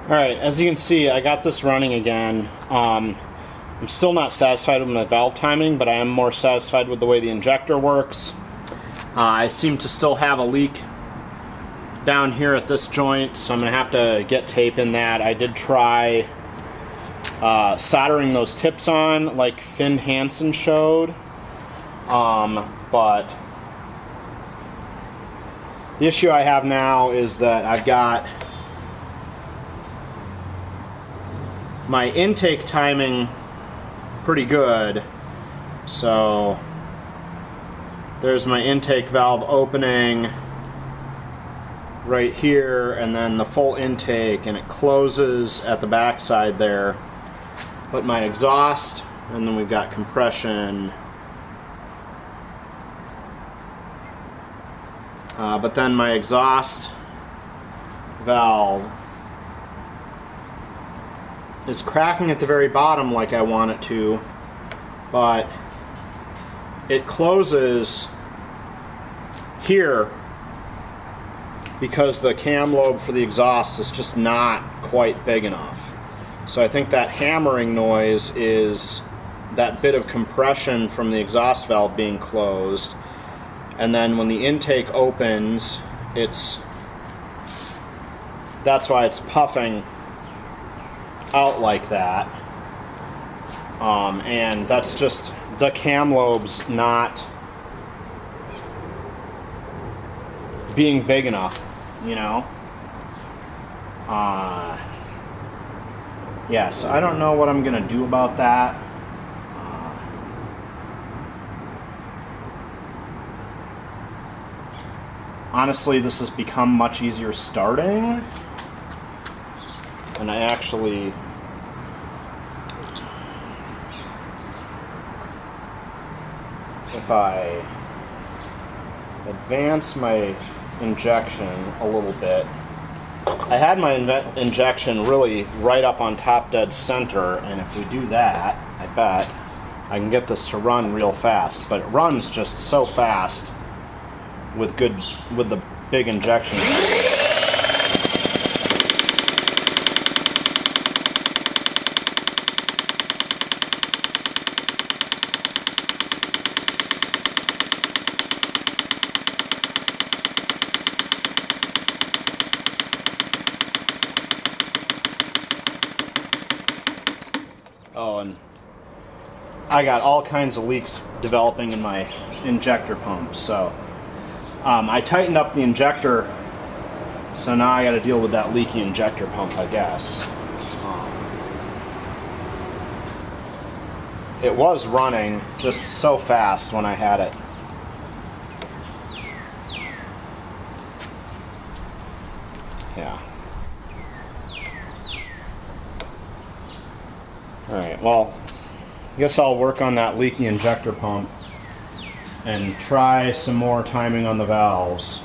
Alright, as you can see, I got this running again. I'm still not satisfied with my valve timing, but I am more satisfied with the way the injector works. I seem to still have a leak down here at this joint, so I'm going to have to get tape in that. I did try soldering those tips on like Finn Hansen showed, but the issue I have now is that I've got my intake timing pretty good. So there's my intake valve opening right here, and then the full intake, and it closes at the back side there. But my exhaust, and then we've got compression. But then my exhaust valve is cracking at the very bottom like I want it to, but it closes here because the cam lobe for the exhaust is just not quite big enough. So I think that hammering noise is that bit of compression from the exhaust valve being closed, and then when the intake opens, that's why it's puffing out like that, and that's just the cam lobes not being big enough, you know. Yeah, so I don't know what I'm gonna do about that. Honestly, this has become much easier starting. And I actually, if I advance my injection a little bit, I had my injection really right up on top dead center, and if we do that, I bet I can get this to run real fast. But it runs just so fast with the big injection. Oh, and I got all kinds of leaks developing in my injector pump, so I tightened up the injector, so now I got to deal with that leaky injector pump, I guess. It was running just so fast when I had it. Yeah. Alright, well, I guess I'll work on that leaky injector pump and try some more timing on the valves.